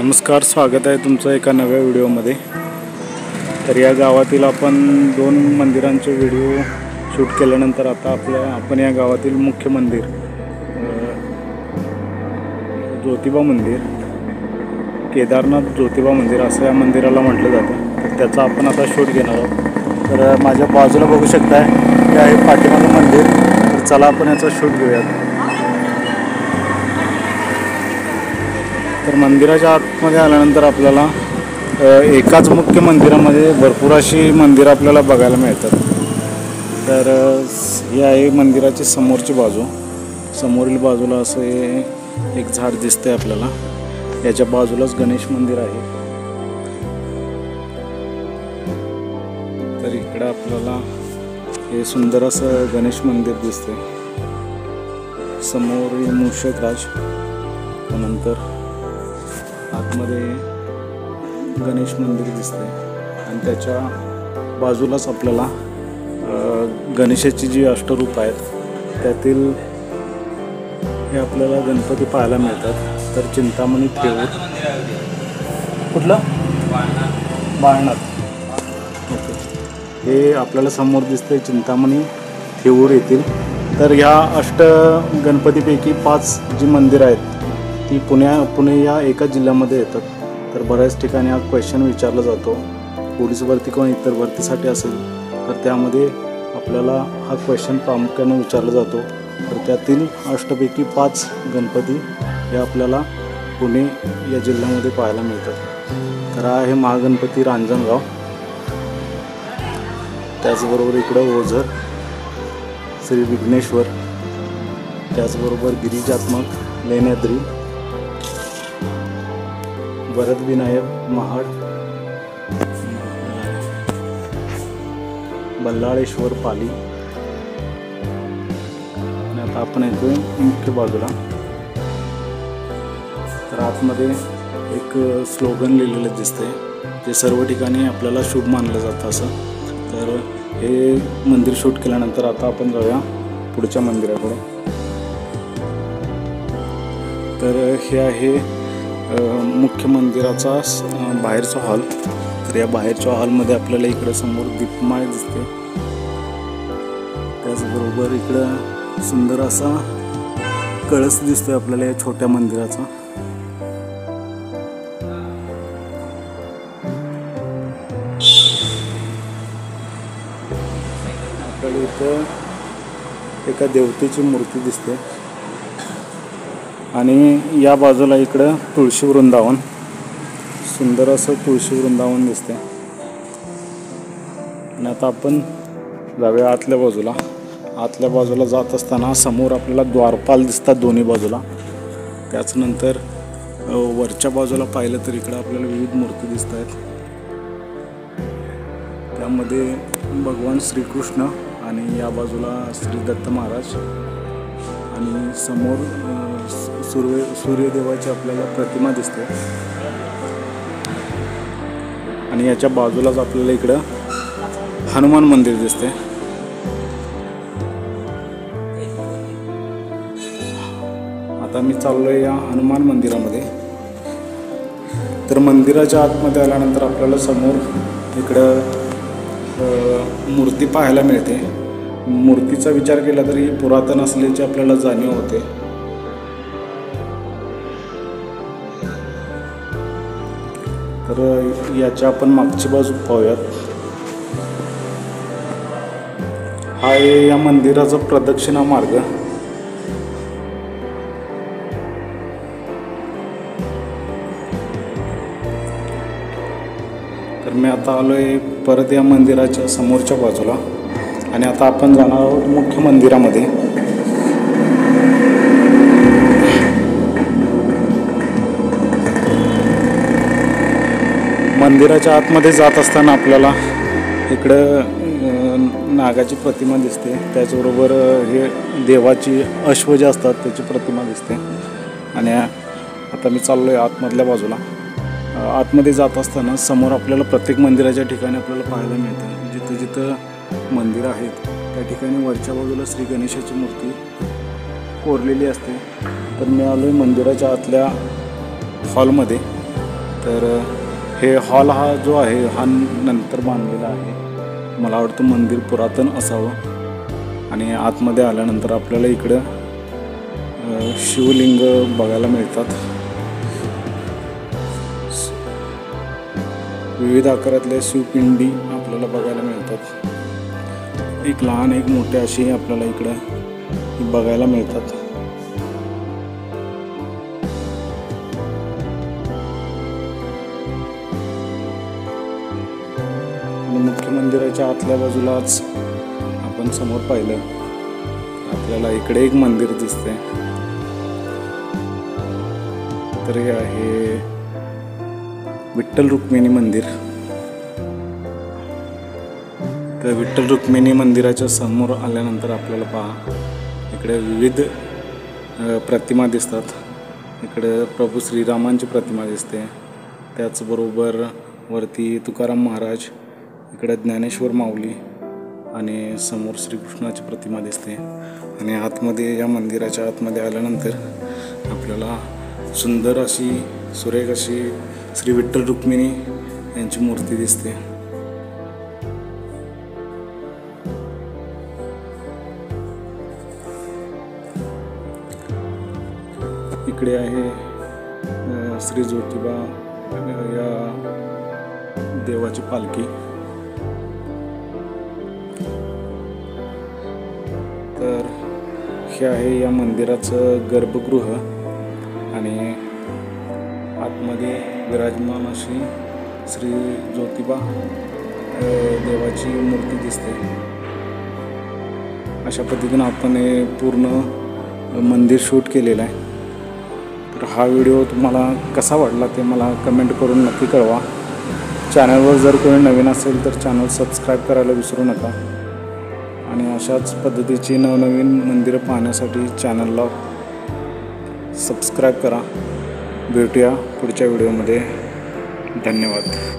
नमस्कार, स्वागत आहे तुमचं एका नव्या व्हिडिओमध्ये। तर या गावातील आपण 2 मंदिरांचे व्हिडिओ शूट केल्यानंतर आता आपण या गावातील मुख्य मंदिर ज्योतिबा मंदिर, केदारनाथ ज्योतिबा मंदिर असं या मंदिराला म्हटलं जातं। तर त्याचा आपण आता शूट घेणार आहोत। तर माझ्या बाजूला बघू शकताय हे आहे पाठीमागं मंदिर। तर चला आपण याचा शूट घेऊयात। तर मंदिराच्या आतमध्ये आल्यानंतर आपल्याला एकाच मुख्य मंदिरामध्ये भरपूर अशी मंदिरं आपल्याला बघायला मिळतात। तर ही आहे मंदिराची समोरची बाजू। समोरील बाजूला असं एक झाड दिसतंय आपल्याला। याच्या बाजूलाच गणेश मंदिर आहे। तर इकडे आपल्याला हे सुंदर असं गणेश मंदिर दिसतंय। समोर मूषक राज, त्यानंतर आतमध्ये गणेश मंदिर दिसते आणि त्याच्या बाजूलाच आपल्याला गणेशाची जी अष्टरूप आहेत त्यातील हे आपल्याला गणपती पाहायला मिळतात। तर चिंतामणी थेऊर, कुठलं बाळनाथ, ओके, हे आपल्याला समोर दिसते चिंतामणी थेऊर येथील। तर ह्या अष्ट गणपतीपैकी 5 जी मंदिरं आहेत ती पुणे या एका जिल्ह्यामध्ये येतात। तर बऱ्याच ठिकाणी हा क्वेश्चन विचारला जातो, पोलीस भरती किंवा इतर भरतीसाठी असेल तर त्यामध्ये आपल्याला हा क्वेश्चन प्रामुख्याने विचारला जातो। तर त्यातील अष्टपैकी 5 गणपती हे आपल्याला पुणे या जिल्ह्यामध्ये पाहायला मिळतात। तर हा आहे महागणपती रांजणगाव, त्याचबरोबर इकडं ओझर, श्री विघ्नेश्वर, त्याचबरोबर गिरिजात्मक लेण्याद्री, वरदविनायक महाड, बल्लाळेश्वर पाली। आणि आता आपण येतोय मुख्य बाजूला। तर आतमध्ये एक स्लोगन लिहिलेलं दिसतंय, जे सर्व ठिकाणी आपल्याला शुभ मानलं जातं असं। तर हे मंदिर शूट केल्यानंतर आता आपण जाऊया पुढच्या मंदिराकडे। तर हे आहे मुख्य मंदिराचा बाहेरचा हॉल। तर या बाहेरच्या हॉलमध्ये आपल्याला इकडं समोर दीपमाळ दिसते, त्याचबरोबर इकडं सुंदर असा कळस दिसतोय आपल्याला या छोट्या मंदिराचा। आपल्याला इथं एका देवतेची मूर्ती दिसते आणि या बाजूला इकडं तुळशी वृंदावन, सुंदर असं तुळशी वृंदावन दिसते। आणि आता आपण जाऊया आतल्या बाजूला। आतल्या बाजूला जात असताना समोर आपल्याला द्वारपाल दिसतात दोन्ही बाजूला। त्याचनंतर वरच्या बाजूला पाहिलं तर इकडं आपल्याला विविध मूर्ती दिसत आहेत। त्यामध्ये भगवान श्रीकृष्ण आणि या बाजूला श्री दत्त महाराज आणि समोर सूर्यदेवाची आपल्याला प्रतिमा दिसते। आणि याच्या बाजूलाच आपल्याला इकडं हनुमान मंदिर दिसते। आता मी चाललोय या हनुमान मंदिरामध्ये। तर मंदिराच्या आतमध्ये आल्यानंतर आपल्याला समोर इकडं मूर्ती पाहायला मिळते। मूर्तीचा विचार केला तरी पुरातन असल्याची आपल्याला जाणीव होते। तर याच्या आपण मागची बाजू पाहूयात। हा आहे या मंदिराचा प्रदक्षिणा मार्ग। तर मी आता आलोय परत या मंदिराच्या समोरच्या बाजूला आणि आता आपण जाणार आहोत मुख्य मंदिरामध्ये। मंदिराच्या आतमध्ये जात असताना आपल्याला इकडं नागाची प्रतिमा दिसते, त्याचबरोबर हे देवाची अश्व जे असतात त्याची प्रतिमा दिसते। आणि आता मी चाललोय आतमधल्या बाजूला। आतमध्ये जात असताना समोर आपल्याला प्रत्येक मंदिराच्या ठिकाणी आपल्याला पाहायला मिळतं, जिथं जिथं मंदिर आहेत त्या ठिकाणी वरच्या बाजूला श्री गणेशाची मूर्ती कोरलेली असते। तर मी आलोय मंदिराच्या आतल्या हॉलमध्ये। तर हे हॉल हा जो आहे हा नंतर बांधलेला आहे. मला वाटतं मंदिर पुरातन असावं. आणि आतमध्ये आल्यानंतर आपल्याला इकडं शिवलिंग बघायला मिळतात. विविध आकारातल्या शिवपिंडी आपल्याला बघायला मिळतात. एक लहान एक मोठे अशी आपल्याला इकडं बघायला मिळतात. आणि मुख्य मंदिराच्या आतल्या बाजूलाच आपण समोर पाहिलं आपल्याला इकडे एक मंदिर दिसते. तर हे आहे विठ्ठल रुक्मिणी मंदिर. तर विठ्ठल रुक्मिणी मंदिराच्या समोर आल्यानंतर आपल्याला पहा इकडे विविध प्रतिमा दिसतात. इकडे प्रभू श्रीरामांची प्रतिमा दिसते. त्याचबरोबर वरती तुकाराम महाराज, इकडे ज्ञानेश्वर माऊली आणि समोर श्रीकृष्णाची प्रतिमा दिसते. आणि आतमध्ये या मंदिराच्या आतमध्ये आल्यानंतर आपल्याला सुंदर अशी सुरेख अशी श्री विठ्ठल रुक्मिणी यांची मूर्ती दिसते. इकडे आहे श्री ज्योतिबा या देवाची पालखी. तर हे आहे या मंदिराचं गर्भगृह आणि आतमध्ये विराजमान अशी श्री ज्योतिबा देवाची मूर्ती दिसते. अशा पद्धतीनं आपण हे पूर्ण मंदिर शूट केलेलं आहे. तर हा व्हिडिओ तुम्हाला कसा वाटला ते मला कमेंट करून नक्की कळवा. चॅनलवर जर कोणी नवीन असेल तर चॅनल सबस्क्राईब करायला विसरू नका. आणि अशाच पद्धतीची नवनवीन मंदिरं पाहण्यासाठी चॅनलला सबस्क्राईब करा. भेटूया पुढच्या व्हिडिओमध्ये. धन्यवाद.